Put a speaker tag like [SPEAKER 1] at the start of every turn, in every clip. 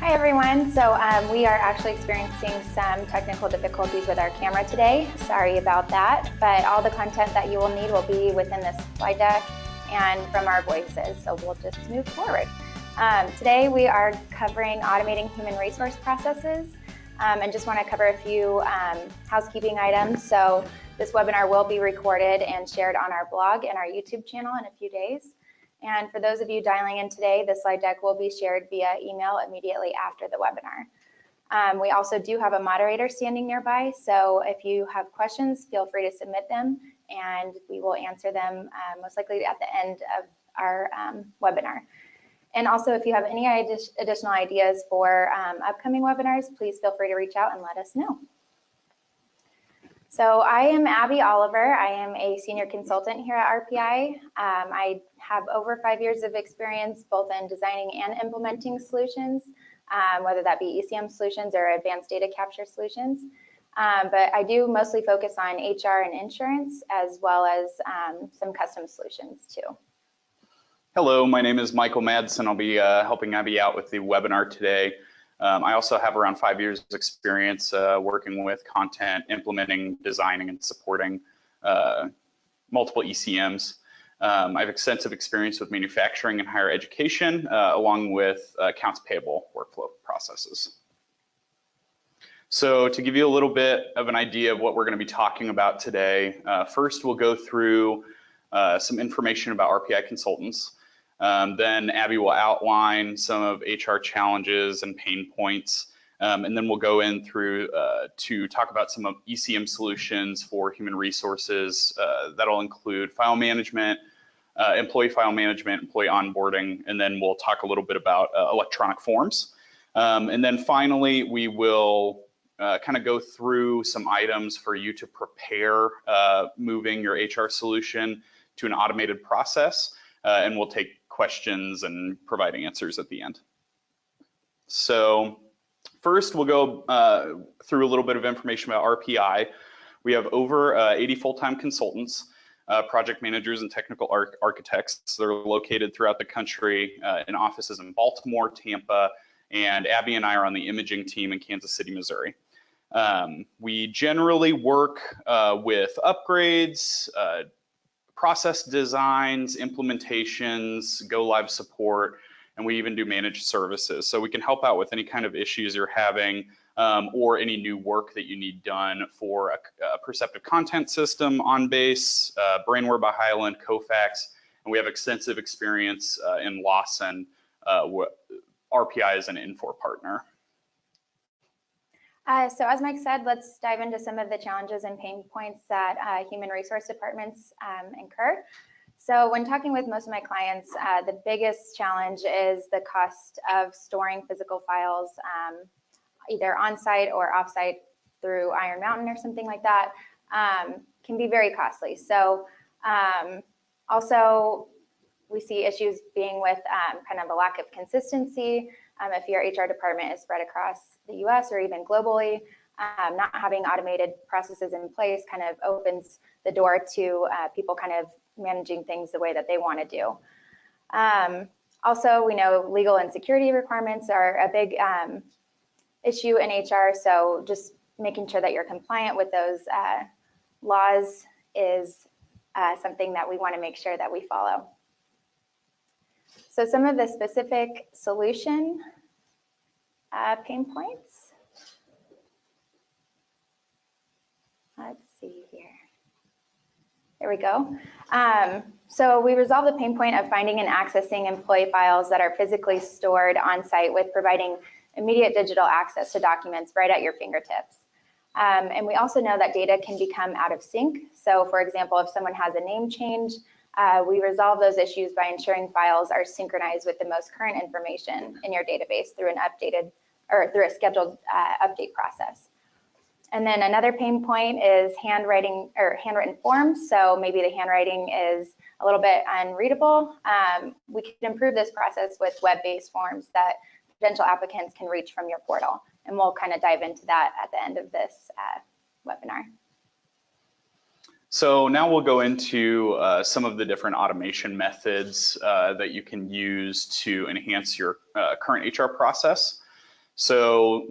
[SPEAKER 1] Hi everyone. So we are actually experiencing some technical difficulties with our camera today. Sorry about that, but all the content that you will need will be within this slide deck and from our voices. So we'll just move forward. Today we are covering automating human resource processes and just want to cover a few housekeeping items. So this webinar will be recorded and shared on our blog and our YouTube channel in a few days. And for those of you dialing in today, the slide deck will be shared via email immediately after the webinar. We also do have a moderator standing nearby, so if you have questions, feel free to submit them and we will answer them most likely at the end of our webinar. And also, if you have any additional ideas for upcoming webinars, please feel free to reach out and let us know. So I am Abby Oliver. I am a senior consultant here at RPI. I have over 5 years of experience both in designing and implementing solutions, whether that be ECM solutions or advanced data capture solutions. But I do mostly focus on HR and insurance, as well as some custom solutions too.
[SPEAKER 2] Hello, my name is Michael Madsen. I'll be helping Abbey out with the webinar today. I also have around 5 years experience working with content, implementing, designing, and supporting multiple ECMs. I have extensive experience with manufacturing and higher education, along with accounts payable workflow processes. So to give you a little bit of an idea of what we're going to be talking about today, first we'll go through some information about RPI consultants. Then Abbey will outline some of HR challenges and pain points, and then we'll go in through to talk about some of ECM solutions for human resources. That'll include file management, employee file management, employee onboarding, and then we'll talk a little bit about electronic forms. And then finally, we will kind of go through some items for you to prepare moving your HR solution to an automated process, and we'll take questions and provide answers at the end. So first we'll go through a little bit of information about RPI. We have over 80 full-time consultants, project managers, and technical architects. They're located throughout the country in offices in Baltimore, Tampa, and Abbey and I are on the imaging team in Kansas City, Missouri. We generally work with upgrades, process designs, implementations, go live support, and we even do managed services. So we can help out with any kind of issues you're having or any new work that you need done for a perceptive content system, OnBase, Brainware by Highland, Kofax, and we have extensive experience in Lawson. RPI is an Infor partner.
[SPEAKER 1] So as Mike said, let's dive into some of the challenges and pain points that human resource departments incur. So when talking with most of my clients, the biggest challenge is the cost of storing physical files, either on-site or off-site through Iron Mountain or something like that, can be very costly. So also we see issues being with kind of a lack of consistency. If your HR department is spread across the US or even globally, not having automated processes in place kind of opens the door to people kind of managing things the way that they want to do. Also, we know legal and security requirements are a big issue in HR, so just making sure that you're compliant with those laws is something that we want to make sure that we follow. So some of the specific solution pain points. Let's see here. There we go. So we resolve the pain point of finding and accessing employee files that are physically stored on site with providing immediate digital access to documents right at your fingertips. And we also know that data can become out of sync. So for example, if someone has a name change, we resolve those issues by ensuring files are synchronized with the most current information in your database through an updated or through a scheduled update process. And then another pain point is handwriting or handwritten forms. So maybe the handwriting is a little bit unreadable. We can improve this process with web-based forms that potential applicants can reach from your portal. And we'll kind of dive into that at the end of this webinar.
[SPEAKER 2] So now we'll go into some of the different automation methods that you can use to enhance your current HR process. So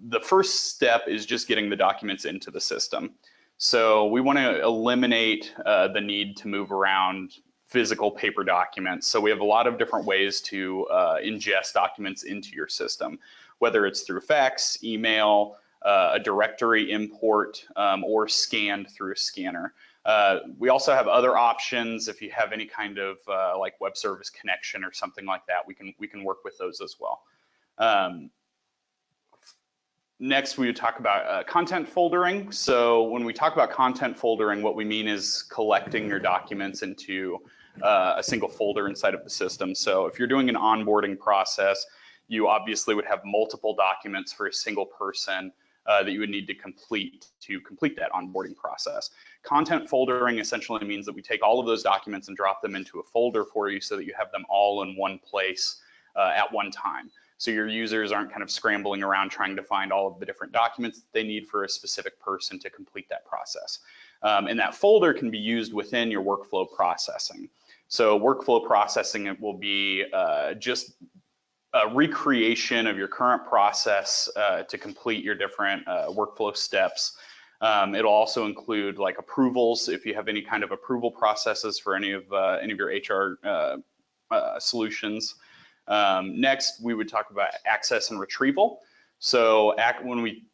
[SPEAKER 2] the first step is just getting the documents into the system. So we want to eliminate the need to move around physical paper documents. So we have a lot of different ways to ingest documents into your system, whether it's through fax, email, a directory import, or scanned through a scanner. We also have other options. If you have any kind of like web service connection or something like that, we can work with those as well. Next, we would talk about content foldering. So when we talk about content foldering, what we mean is collecting your documents into a single folder inside of the system. So if you're doing an onboarding process, you obviously would have multiple documents for a single person that you would need to complete that onboarding process. Content foldering essentially means that we take all of those documents and drop them into a folder for you so that you have them all in one place at one time. So your users aren't kind of scrambling around trying to find all of the different documents that they need for a specific person to complete that process. And that folder can be used within your workflow processing. So workflow processing, it will be just a recreation of your current process to complete your different workflow steps. It'll also include like approvals if you have any kind of approval processes for any of your HR solutions. Next, we would talk about access and retrieval. So when we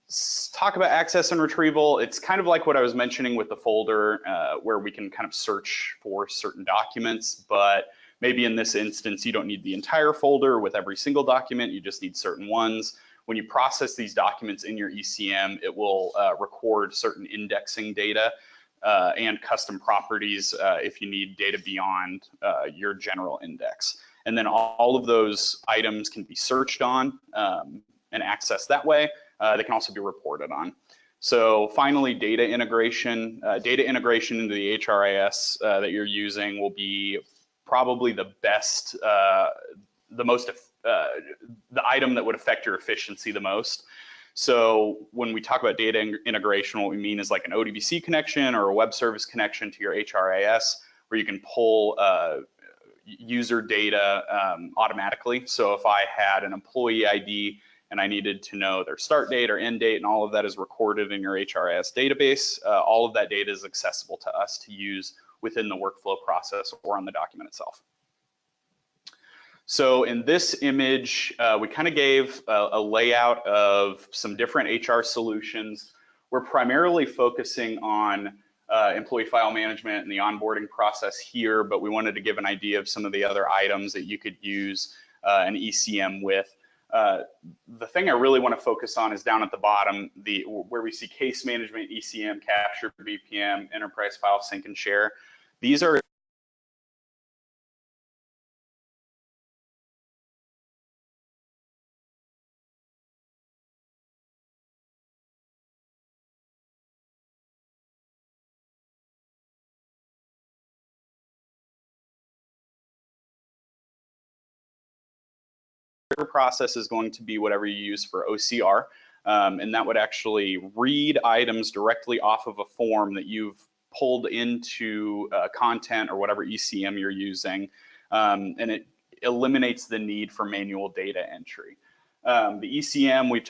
[SPEAKER 2] talk about access and retrieval, it's kind of like what I was mentioning with the folder where we can kind of search for certain documents, but maybe in this instance, you don't need the entire folder with every single document, you just need certain ones. When you process these documents in your ECM, it will record certain indexing data and custom properties if you need data beyond your general index. And then all of those items can be searched on and accessed that way. They can also be reported on. So finally, data integration. Data integration into the HRIS that you're using will be probably the best, the item that would affect your efficiency the most. So when we talk about data integration, what we mean is like an ODBC connection or a web service connection to your HRIS, where you can pull user data automatically. So if I had an employee ID and I needed to know their start date or end date, and all of that is recorded in your HRIS database, all of that data is accessible to us to use within the workflow process or on the document itself. So in this image, we kind of gave a layout of some different HR solutions. We're primarily focusing on employee file management and the onboarding process here, but we wanted to give an idea of some of the other items that you could use an ECM with. The thing I really want to focus on is down at the bottom, where we see case management, ECM, capture, BPM, enterprise file sync and share. These are process is going to be whatever you use for OCR, and that would actually read items directly off of a form that you've pulled into content or whatever ECM you're using, and it eliminates the need for manual data entry. The ECM we've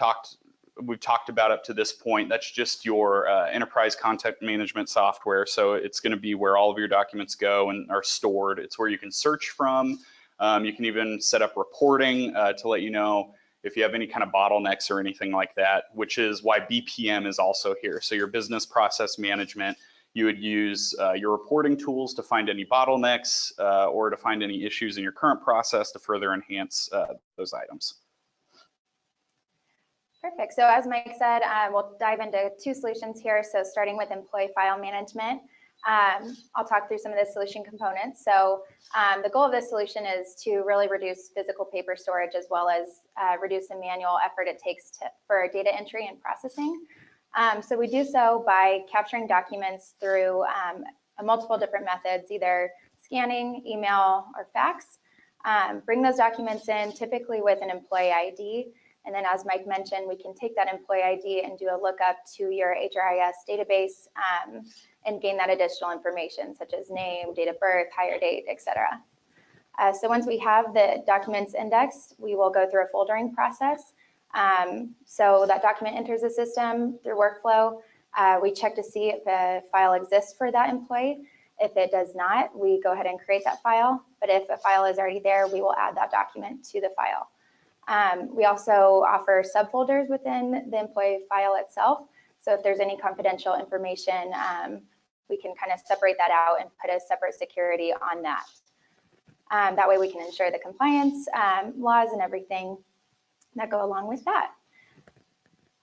[SPEAKER 2] talked about up to this point, that's just your enterprise content management software. So it's going to be where all of your documents go and are stored. It's where you can search from. You can even set up reporting to let you know if you have any kind of bottlenecks or anything like that, which is why BPM is also here. So your business process management, you would use your reporting tools to find any bottlenecks or to find any issues in your current process to further enhance those items.
[SPEAKER 1] Perfect. So as Mike said, we'll dive into two solutions here. So starting with employee file management, I'll talk through some of the solution components. So the goal of this solution is to really reduce physical paper storage as well as reduce the manual effort it takes for data entry and processing. So we do so by capturing documents through multiple different methods, either scanning, email, or fax. Bring those documents in typically with an employee ID. And then as Mike mentioned, we can take that employee ID and do a lookup to your HRIS database and gain that additional information such as name, date of birth, hire date, etc. So once we have the documents indexed, we will go through a foldering process. So that document enters the system through workflow. We check to see if a file exists for that employee. If it does not, we go ahead and create that file. But if a file is already there, we will add that document to the file. We also offer subfolders within the employee file itself. So if there's any confidential information, we can kind of separate that out and put a separate security on that. That way we can ensure the compliance laws and everything that go along with that.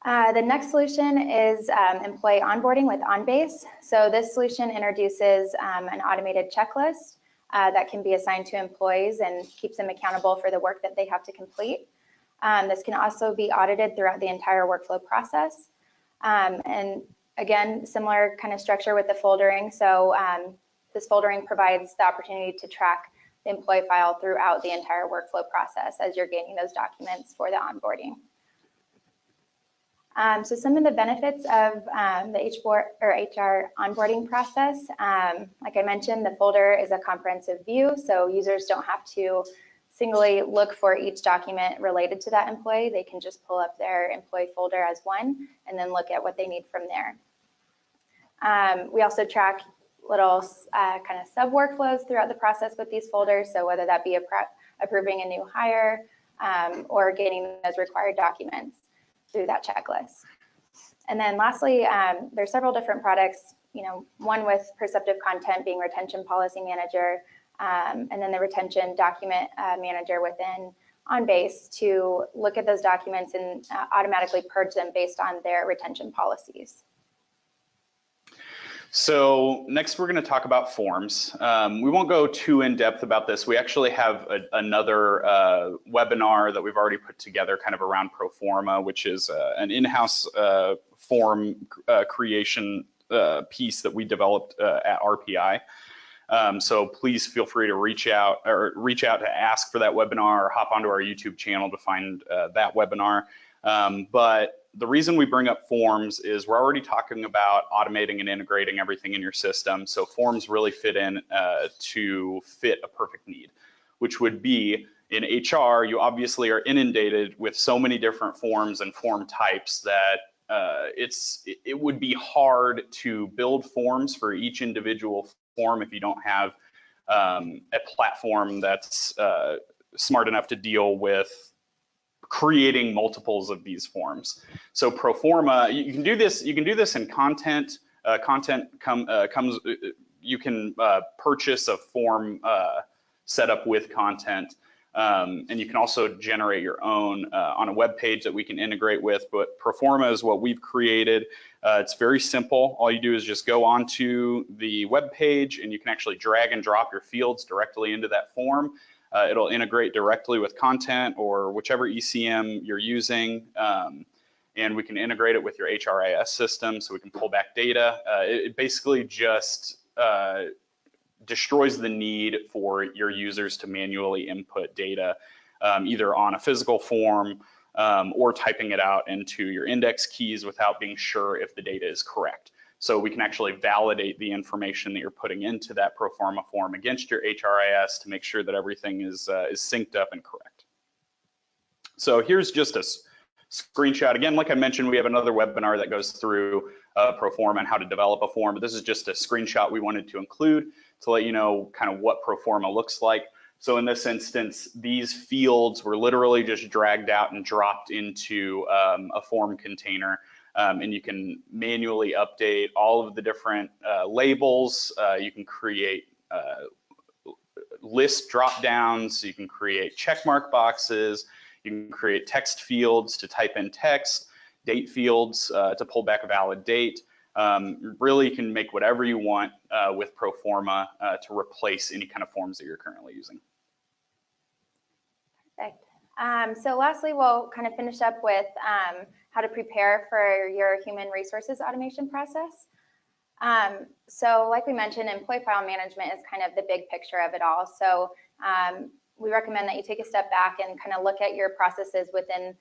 [SPEAKER 1] The next solution is employee onboarding with OnBase. So this solution introduces an automated checklist that can be assigned to employees and keeps them accountable for the work that they have to complete. This can also be audited throughout the entire workflow process. And again, similar kind of structure with the foldering. So this foldering provides the opportunity to track the employee file throughout the entire workflow process as you're gaining those documents for the onboarding. So some of the benefits of the HR onboarding process, like I mentioned, the folder is a comprehensive view, so users don't have to singly look for each document related to that employee. They can just pull up their employee folder as one and then look at what they need from there. We also track little kind of sub workflows throughout the process with these folders. So whether that be approving a new hire or getting those required documents through that checklist. And then lastly, there's several different products, one with Perceptive Content being Retention Policy Manager, and then the Retention Document Manager within OnBase to look at those documents and automatically purge them based on their retention policies.
[SPEAKER 2] So next we're going to talk about forms. We won't go too in depth about this. We actually have another webinar that we've already put together kind of around Proforma, which is an in-house form creation piece that we developed at RPI. So please feel free to reach out to ask for that webinar or hop onto our YouTube channel to find that webinar. But the reason we bring up forms is we're already talking about automating and integrating everything in your system. So forms really fit in to fit a perfect need, which would be in HR, you obviously are inundated with so many different forms and form types that it would be hard to build forms for each individual form if you don't have a platform that's smart enough to deal with creating multiples of these forms. So Proforma, you can do this in content. You can purchase a form set up with content, and you can also generate your own on a web page that we can integrate with. But Proforma is what we've created. It's very simple. All you do is just go onto the web page, and you can actually drag and drop your fields directly into that form. It'll integrate directly with content or whichever ECM you're using, and we can integrate it with your HRIS system so we can pull back data. It basically just destroys the need for your users to manually input data, either on a physical form or typing it out into your index keys without being sure if the data is correct. So we can actually validate the information that you're putting into that Proforma form against your HRIS to make sure that everything is synced up and correct. So here's just a screenshot. Again, like I mentioned, we have another webinar that goes through Proforma and how to develop a form, but this is just a screenshot we wanted to include to let you know kind of what Proforma looks like. So in this instance, these fields were literally just dragged out and dropped into a form container. And you can manually update all of the different labels. You can create list drop downs. You can create checkmark boxes. You can create text fields to type in text, date fields to pull back a valid date. Really, you can make whatever you want with Proforma to replace any kind of forms that you're currently using.
[SPEAKER 1] Perfect. So lastly, we'll kind of finish up with how to prepare for your human resources automation process. So like we mentioned, employee file management is kind of the big picture of it all. So we recommend that you take a step back and kind of look at your processes within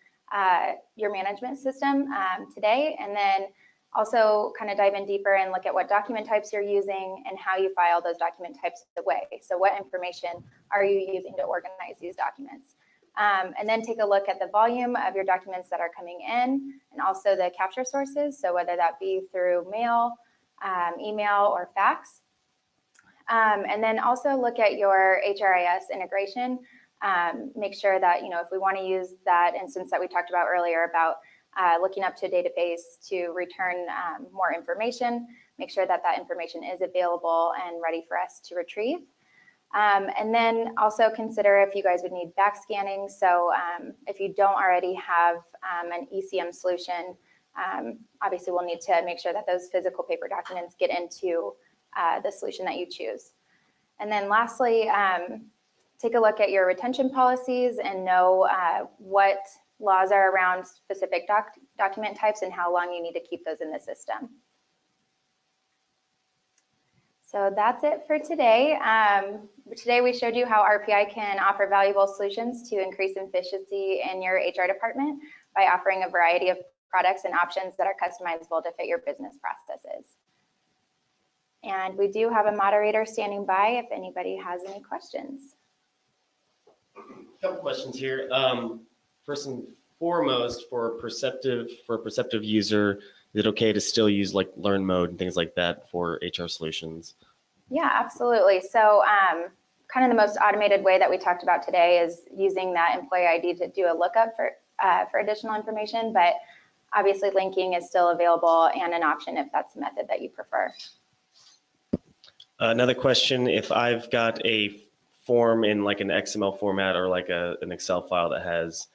[SPEAKER 1] your management system today, and then also kind of dive in deeper and look at what document types you're using and how you file those document types away. So what information are you using to organize these documents? And then take a look at the volume of your documents that are coming in and also the capture sources. So whether that be through mail, email, or fax. And then also look at your HRIS integration. Make sure that, if we want to use that instance that we talked about earlier about looking up to a database to return more information, make sure that that information is available and ready for us to retrieve. And then also consider if you guys would need back scanning. So if you don't already have an ECM solution, obviously we'll need to make sure that those physical paper documents get into the solution that you choose. And then lastly, take a look at your retention policies and know what laws are around specific document types and how long you need to keep those in the system. So that's it for today. Today we showed you how RPI can offer valuable solutions to increase efficiency in your HR department by offering a variety of products and options that are customizable to fit your business processes. And we do have a moderator standing by if anybody has any questions.
[SPEAKER 3] A couple questions here. First and foremost, for a perceptive user, is it okay to still use like learn mode and things like that for HR solutions? Yeah,
[SPEAKER 1] absolutely. So kind of the most automated way that we talked about today is using that employee ID to do a lookup for additional information, but obviously linking is still available and an option if that's the method that you prefer.
[SPEAKER 3] Another question, if I've got a form in like an XML format or like an Excel file that has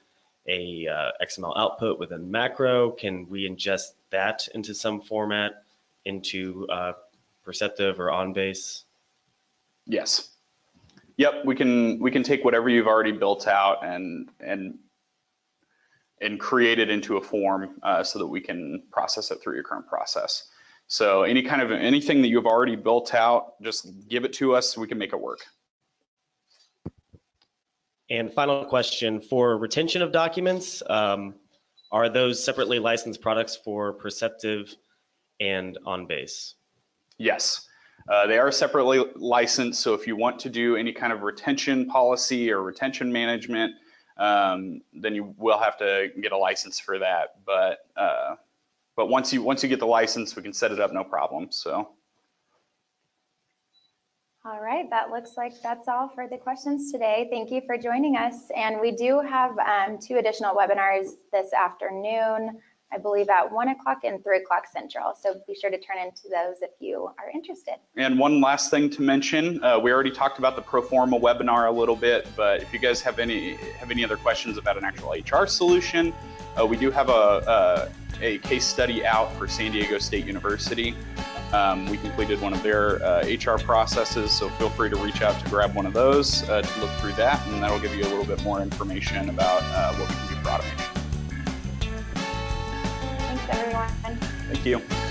[SPEAKER 3] a XML output with a macro, can we ingest that into some format into Perceptive or OnBase?
[SPEAKER 2] Yes. Yep, we can take whatever you've already built out and create it into a form so that we can process it through your current process. So anything that you've already built out, just give it to us, we can make it work.
[SPEAKER 3] And final question, for retention of documents, are those separately licensed products for Perceptive and OnBase?
[SPEAKER 2] Yes, they are separately licensed. So if you want to do any kind of retention policy or retention management, then you will have to get a license for that. But once you get the license, we can set it up no problem. So.
[SPEAKER 1] All right, that looks like that's all for the questions today. Thank you for joining us. And we do have 2 additional webinars this afternoon, I believe at 1 o'clock and 3 o'clock Central. So be sure to turn into those if you are interested.
[SPEAKER 2] And one last thing to mention, we already talked about the Proforma webinar a little bit, but if you guys have any other questions about an actual HR solution, we do have a case study out for San Diego State University. We completed one of their HR processes, so feel free to reach out to grab one of those to look through that, and that'll give you a little bit more information about what we can do for automation.
[SPEAKER 1] Thanks, everyone.
[SPEAKER 2] Thank you.